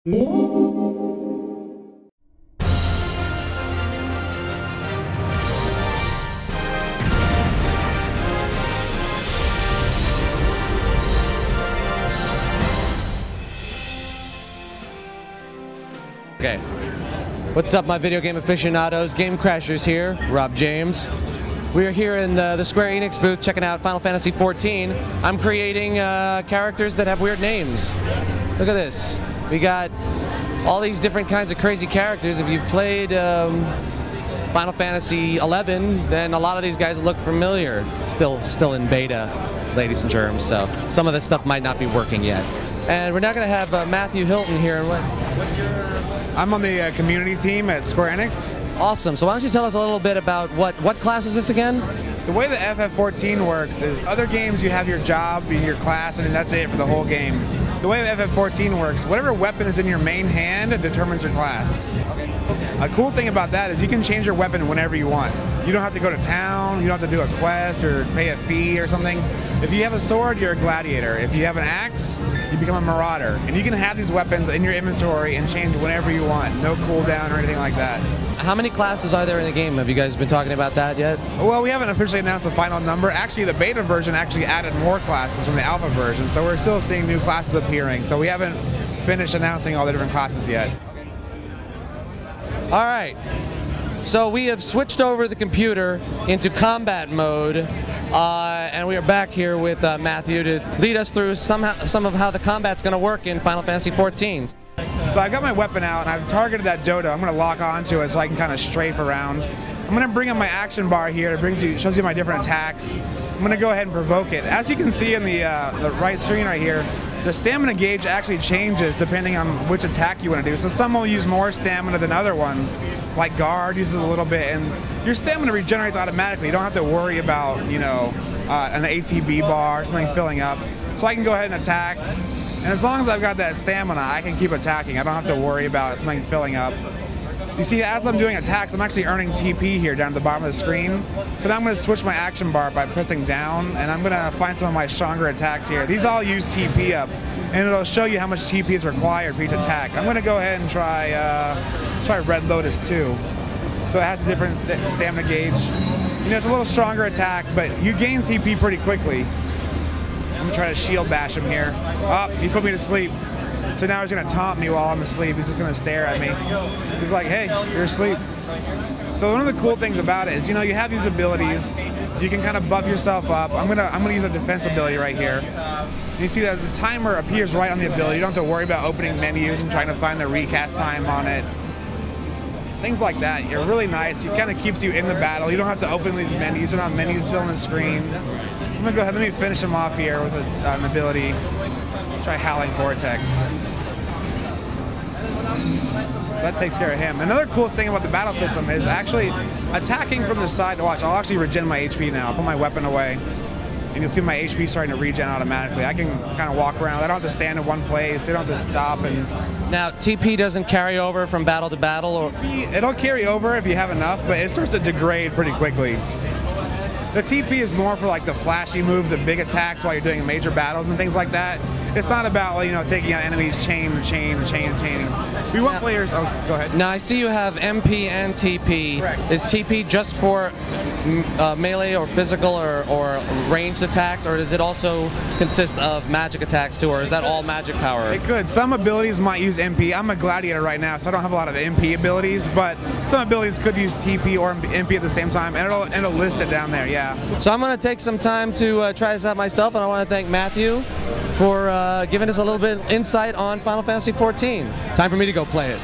Okay, what's up my video game aficionados, Game Crashers here, Rob James. We are here in the Square Enix booth checking out Final Fantasy XIV. I'm creating characters that have weird names. Look at this. We got all these different kinds of crazy characters. If you've played Final Fantasy XI, then a lot of these guys look familiar. Still in beta, ladies and germs, so some of this stuff might not be working yet. And we're now going to have Matthew Hilton here. What's your... I'm on the community team at Square Enix. Awesome. So why don't you tell us a little bit about what class is this again? The way the FF14 works is other games you have your job, your class, and that's it for the whole game. The way the FF14 works, whatever weapon is in your main hand determines your class. A cool thing about that is you can change your weapon whenever you want. You don't have to go to town, you don't have to do a quest or pay a fee or something. If you have a sword, you're a gladiator. If you have an axe, you become a marauder. And you can have these weapons in your inventory and change whenever you want. No cooldown or anything like that. How many classes are there in the game? Have you guys been talking about that yet? Well, we haven't officially announced the final number. Actually, the beta version actually added more classes from the alpha version, so we're still seeing new classes appearing. So we haven't finished announcing all the different classes yet. All right. So we have switched over the computer into combat mode, and we are back here with Matthew to lead us through some of how the combat's going to work in Final Fantasy XIV. So I've got my weapon out, and I've targeted that dodo. I'm going to lock onto it so I can kind of strafe around. I'm going to bring up my action bar here to shows you my different attacks. I'm going to go ahead and provoke it. As you can see in the right screen right here, the stamina gauge actually changes depending on which attack you want to do. So some will use more stamina than other ones, like guard uses a little bit, and your stamina regenerates automatically. You don't have to worry about, you know, an ATB bar or something filling up. So I can go ahead and attack, and as long as I've got that stamina, I can keep attacking. I don't have to worry about something filling up. You see, as I'm doing attacks, I'm actually earning TP here down at the bottom of the screen. So now I'm going to switch my action bar by pressing down, and I'm going to find some of my stronger attacks here. These all use TP up, and it'll show you how much TP is required for each attack. I'm going to go ahead and try Red Lotus too. So it has a different stamina gauge. You know, it's a little stronger attack, but you gain TP pretty quickly. I'm going to try to shield bash him here. Oh, he put me to sleep. So now he's going to taunt me while I'm asleep. He's just going to stare at me. He's like, hey, you're asleep. So one of the cool things about it is, you know, you have these abilities. You can kind of buff yourself up. I'm gonna use a defense ability right here. And you see that the timer appears right on the ability. You don't have to worry about opening menus and trying to find the recast time on it. Things like that. You're really nice. It kind of keeps you in the battle. You don't have to open these menus. You're not menus filling the screen. I'm going to go ahead. Let me finish him off here with an ability. Try Howling Vortex. That takes care of him. Another cool thing about the battle system is actually attacking from the side. Watch, I'll actually regen my HP now. I'll put my weapon away, and you'll see my HP starting to regen automatically. I can kind of walk around. I don't have to stand in one place. They don't have to stop. And now, TP doesn't carry over from battle to battle? Or it'll carry over if you have enough, but it starts to degrade pretty quickly. The TP is more for like the flashy moves, the big attacks while you're doing major battles and things like that. It's not about, you know, taking out enemies chain. We want players. Oh, go ahead. Now I see you have MP and TP. Correct. Is TP just for melee or physical or ranged attacks, or does it also consist of magic attacks too, or is that all magic power? It could. Some abilities might use MP. I'm a gladiator right now, so I don't have a lot of MP abilities, but some abilities could use TP or MP at the same time, and it'll list it down there. Yeah. So I'm going to take some time to try this out myself, and I want to thank Matthew for giving us a little bit insight on Final Fantasy XIV. Time for me to go play it.